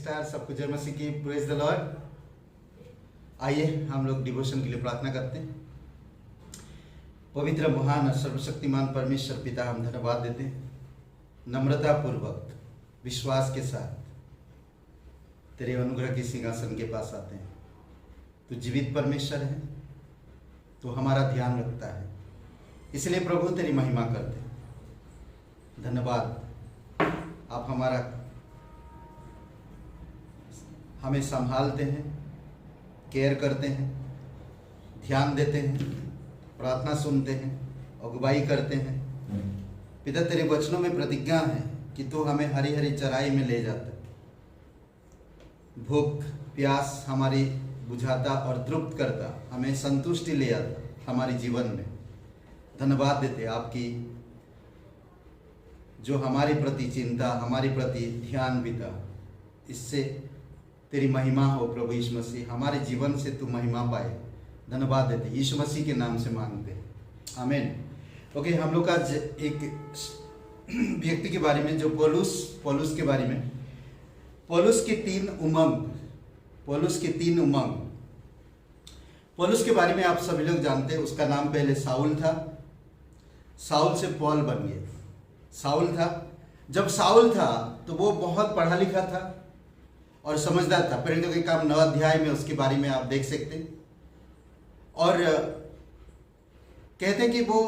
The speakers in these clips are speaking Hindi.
नमस्कार सबको, जय मसीह की, प्रेज द लॉर्ड। आइए हम लोग डिवोशन के लिए प्रार्थना करते हैं। पवित्र, महान और सर्वशक्तिमान परमेश्वर पिता, हम धन्यवाद देते हैं, नम्रता पूर्वक विश्वास के साथ तेरे अनुग्रह के सिंहासन के पास आते हैं। तू जीवित परमेश्वर है, तो हमारा ध्यान रखता है, इसलिए प्रभु तेरी महिमा करते हैं। धन्यवाद, आप हमें संभालते हैं, केयर करते हैं, ध्यान देते हैं, प्रार्थना सुनते हैं, अगुवाई करते हैं। पिता, तेरे वचनों में प्रतिज्ञा है कि तू हमें हरी हरी चराई में ले जाता है, भूख प्यास हमारी बुझाता और तृप्त करता, हमें संतुष्टि ले आता हमारे जीवन में। धन्यवाद देते आपकी, जो हमारे प्रति चिंता, हमारे प्रति ध्यान पिता, इससे तेरी महिमा हो प्रभु यीशु मसीह, हमारे जीवन से तू महिमा पाए। धन्यवाद देते यीशु मसीह के नाम से मांगते हैं, आमीन। ओके, हम लोग आज एक व्यक्ति के बारे में, जो पौलुस के बारे में, पौलुस के तीन उमंग। पौलुस के बारे में आप सभी लोग जानते हैं। उसका नाम पहले साउल था, साउल से पौल बन गया। साउल था, जब साउल था तो वो बहुत पढ़ा लिखा था और समझदार था। प्रेरितों के काम 9 अध्याय में उसके बारे में आप देख सकते हैं। और कहते हैं कि वो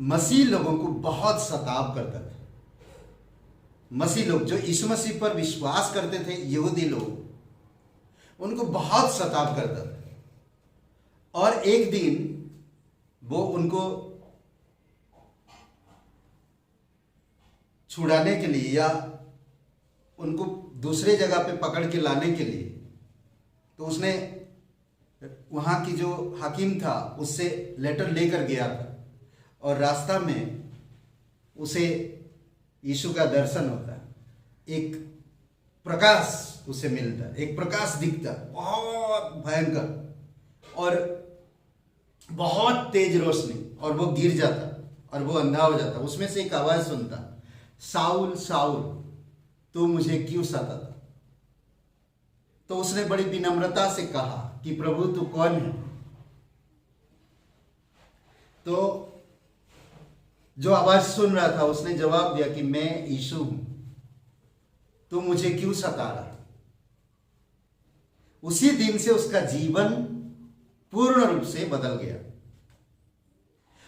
मसीह लोगों को बहुत सताव करता था। मसीह लोग जो यीशु मसीह पर विश्वास करते थे, यहूदी लोग, उनको बहुत सताव करता था। और एक दिन वो उनको छुड़ाने के लिए या उनको दूसरे जगह पे पकड़ के लाने के लिए, तो उसने वहाँ की जो हाकिम था उससे लेटर लेकर गया था। और रास्ता में उसे यीशु का दर्शन होता, एक प्रकाश उसे मिलता, एक प्रकाश दिखता, बहुत भयंकर और बहुत तेज रोशनी, और वो गिर जाता और वो अंधा हो जाता। उसमें से एक आवाज सुनता, साउल साउल तू मुझे क्यों सताता। तो उसने बड़ी विनम्रता से कहा कि प्रभु तू कौन है। तो जो आवाज सुन रहा था उसने जवाब दिया कि मैं यीशु हूं, तू मुझे क्यों सता रहा। उसी दिन से उसका जीवन पूर्ण रूप से बदल गया।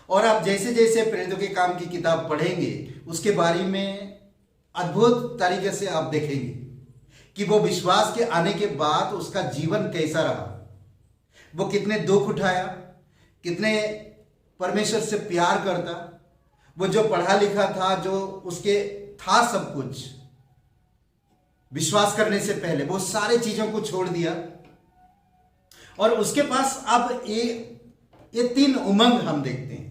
और आप जैसे जैसे प्रेरितों के काम की किताब पढ़ेंगे, उसके बारे में अद्भुत तरीके से आप देखेंगे कि वो विश्वास के आने के बाद उसका जीवन कैसा रहा, वो कितने दुख उठाया, कितने परमेश्वर से प्यार करता। वो जो पढ़ा लिखा था, जो उसके था सब कुछ, विश्वास करने से पहले वो सारे चीजों को छोड़ दिया। और उसके पास अब ये तीन उमंग हम देखते हैं।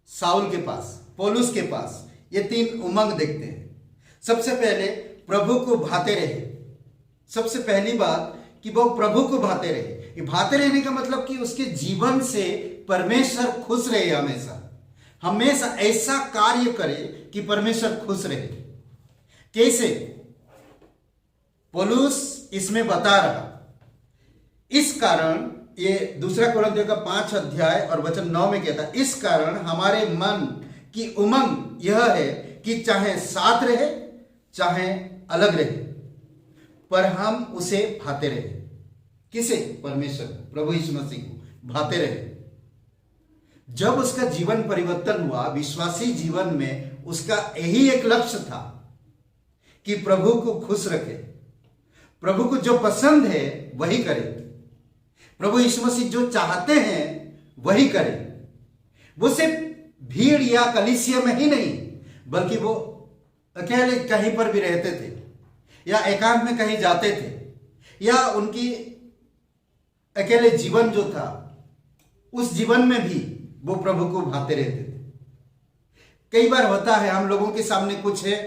साउल के पास, पौलुस के पास ये तीन उमंग देखते हैं। सबसे पहले प्रभु को भाते रहे। सबसे पहली बात कि वो प्रभु को भाते रहे। ये भाते रहने का मतलब कि उसके जीवन से परमेश्वर खुश रहे, हमेशा ऐसा कार्य करे कि परमेश्वर खुश रहे। कैसे? पौलुस इसमें बता रहा। इस कारण ये 2 कोरिन्थियों का 5 अध्याय और वचन 9 में कहता है, इस कारण हमारे मन की उमंग यह है कि चाहे साथ रहे चाहे अलग रहे, पर हम उसे भाते रहे। किसे? परमेश्वर, प्रभु यीशु मसीह को भाते रहे। जब उसका जीवन परिवर्तन हुआ, विश्वासी जीवन में उसका यही एक लक्ष्य था कि प्रभु को खुश रखे, प्रभु को जो पसंद है वही करे, प्रभु यीशु मसीह जो चाहते हैं वही करे। वो सिर्फ भीड़ या कलीसिया में ही नहीं, बल्कि वो अकेले कहीं पर भी रहते थे या एकांत में कहीं जाते थे, या उनकी अकेले जीवन जो था, उस जीवन में भी वो प्रभु को भाते रहते थे। कई बार होता है हम लोगों के सामने कुछ है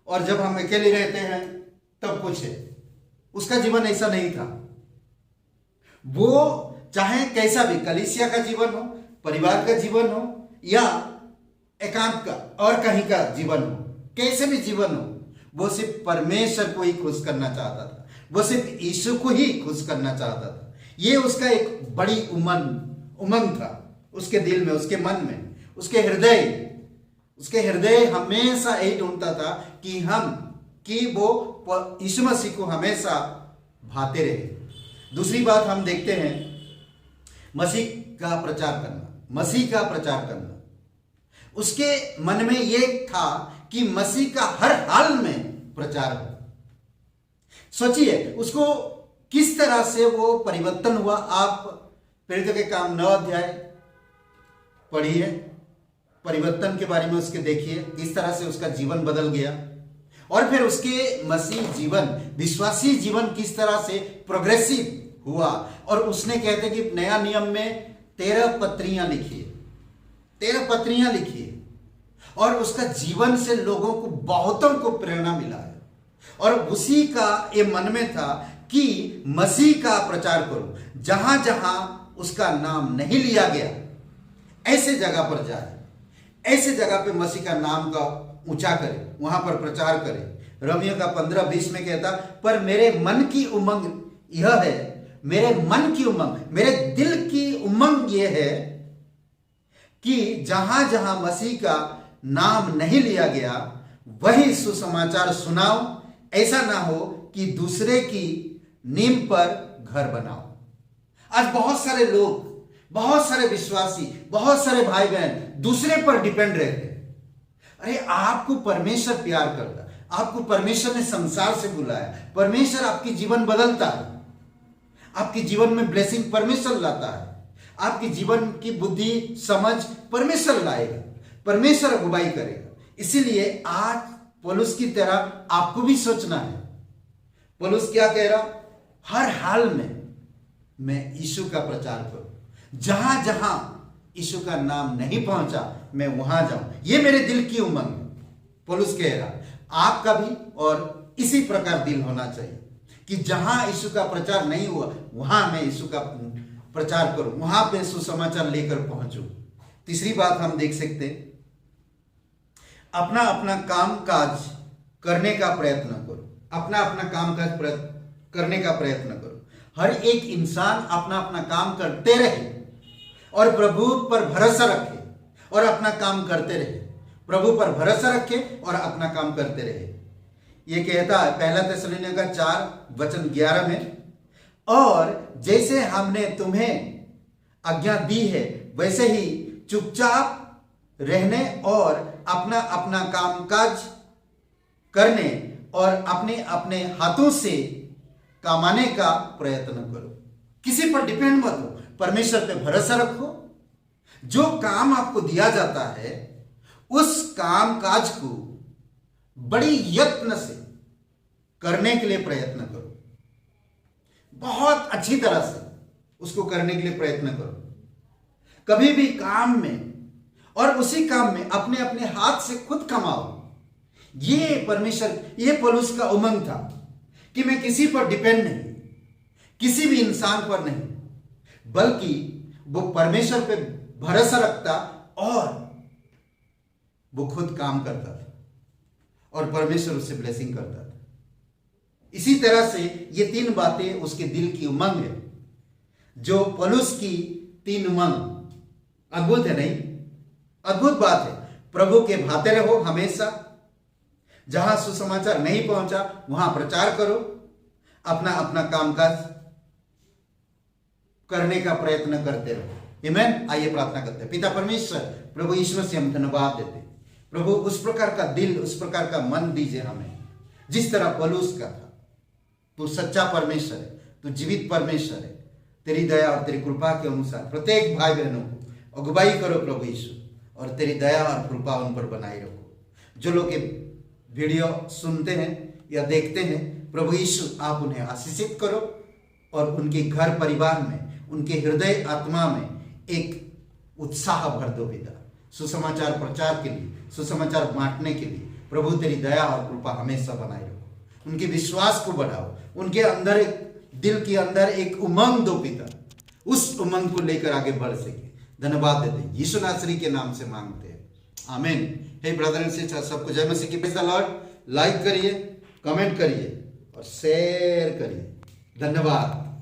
और जब हम अकेले रहते हैं तब कुछ है। उसका जीवन ऐसा नहीं था। वो चाहे कैसा भी, कलीसिया का जीवन हो, परिवार का जीवन हो या एकांत का और कहीं का जीवन हो, कैसे भी जीवन हो, वो सिर्फ परमेश्वर को ही खुश करना चाहता था, वो सिर्फ यीशु को ही खुश करना चाहता था। ये उसका एक बड़ी उमंग था उसके दिल में, उसके मन में, उसके हृदय हमेशा यही ढूंढता था कि वो यीशु मसीह को हमेशा भाते रहे। दूसरी बात हम देखते हैं, मसीह का प्रचार करना। उसके मन में ये था कि मसीह का हर हाल में प्रचार हो। सोचिए उसको किस तरह से वो परिवर्तन हुआ। आप प्रेरितों के काम 9 अध्याय पढ़िए, परिवर्तन के बारे में उसके देखिए, किस तरह से उसका जीवन बदल गया, और फिर उसके मसीह जीवन, विश्वासी जीवन किस तरह से प्रोग्रेसिव हुआ। और उसने कहते कि नया नियम में 13 पत्रियां लिखी है, और उसका जीवन से लोगों को, बहुतों को प्रेरणा मिला है। और उसी का ये मन में था कि मसीह का प्रचार करो, जहां जहां उसका नाम नहीं लिया गया ऐसे जगह पर जाए, ऐसे जगह पे मसीह का नाम का ऊंचा करे, वहां पर प्रचार करे। रोमियो का 15:20 में कहता, पर मेरे मन की उमंग यह है, मेरे दिल की उमंग यह है कि जहां जहां मसीह का नाम नहीं लिया गया वही सुसमाचार सुनाओ, ऐसा ना हो कि दूसरे की नींव पर घर बनाओ। आज बहुत सारे लोग, बहुत सारे विश्वासी, बहुत सारे भाई बहन दूसरे पर डिपेंड रहते हैं। अरे आपको परमेश्वर प्यार करता, आपको परमेश्वर ने संसार से बुलाया, परमेश्वर आपकी जीवन बदलता है, आपके जीवन में ब्लेसिंग परमेश्वर लाता है, आपके जीवन की बुद्धि समझ परमेश्वर लाएगा, परमेश्वर अगुवाई करेगा। इसीलिए आज पौलुस की तरह आपको भी सोचना है। पौलुस क्या कह रहा, हर हाल में मैं यीशु का प्रचार करूं, जहां जहां यीशु का नाम नहीं पहुंचा मैं वहां जाऊं, ये मेरे दिल की उमंग है। पौलुस कह रहा आपका भी और इसी प्रकार दिल होना चाहिए कि जहां यीशु का प्रचार नहीं हुआ वहां मैं यीशु का प्रचार करूं, वहां पे सुसमाचार लेकर पहुंचूं। तीसरी बात हम देख सकते हैं, अपना अपना काम काज करने का प्रयत्न करो, अपना अपना काम काज करने का प्रयत्न करो। हर एक इंसान अपना अपना काम करते रहे और प्रभु पर भरोसा रखे और अपना काम करते रहे, प्रभु पर भरोसा रखे और अपना काम करते रहे। ये कहता है 1 थिस्सलुनीका 4:11 में, और जैसे हमने तुम्हें आज्ञा दी है वैसे ही चुपचाप रहने और अपना अपना कामकाज करने और अपने अपने हाथों से कमाने का प्रयत्न करो। किसी पर डिपेंड मत हो, परमेश्वर पे भरोसा रखो। जो काम आपको दिया जाता है उस काम काज को बड़ी यत्न से करने के लिए प्रयत्न करो, बहुत अच्छी तरह से उसको करने के लिए प्रयत्न करो। कभी भी काम में और उसी काम में अपने अपने हाथ से खुद कमाओ। ये परमेश्वर, ये पौलुस का उमंग था कि मैं किसी पर डिपेंड नहीं, किसी भी इंसान पर नहीं, बल्कि वो परमेश्वर पे भरोसा रखता और वो खुद काम करता था और परमेश्वर उससे ब्लेसिंग करता था। इसी तरह से ये 3 बातें उसके दिल की उमंग है, जो पौलुस की 3 उमंग। अद्भुत है नहीं? अद्भुत बात है। प्रभु के भाते रहो हमेशा, जहां सुसमाचार नहीं पहुंचा वहां प्रचार करो, अपना अपना कामकाज करने का प्रयत्न करते रहो। आमीन। आइए प्रार्थना करते हैं। पिता परमेश्वर, प्रभु ईश्वर से हम धन्यवाद देते हैं। प्रभु उस प्रकार का दिल, उस प्रकार का मन दीजिए हमें जिस तरह पौलुस का था। तू सच्चा परमेश्वर है, तू जीवित परमेश्वर है। तेरी दया और तेरी कृपा के अनुसार प्रत्येक भाई बहनों को अगुवाई करो प्रभु यीशु, और तेरी दया और कृपा उन पर बनाए रखो। जो लोग ये वीडियो सुनते हैं या देखते हैं, प्रभु यीशु आप उन्हें आशीषित करो और उनके घर परिवार में, उनके हृदय आत्मा में एक उत्साह भर दो पिता। सुसमाचार प्रचार के लिए, सुसमाचार बांटने के लिए प्रभु तेरी दया और कृपा हमेशा बनाए रखो। उनके विश्वास को बढ़ाओ, उनके अंदर एक दिल के अंदर एक उमंग दो पिता, उस उमंग को लेकर आगे बढ़ सके। धन्यवाद देते यीशु नासरी के नाम से मांगते हैं, आमीन। हे ब्रदर एंड सिस्टर, सबको जय मसीह की प्रेज़ द लॉर्ड। लाइक करिए, कमेंट करिए और शेयर करिए। धन्यवाद।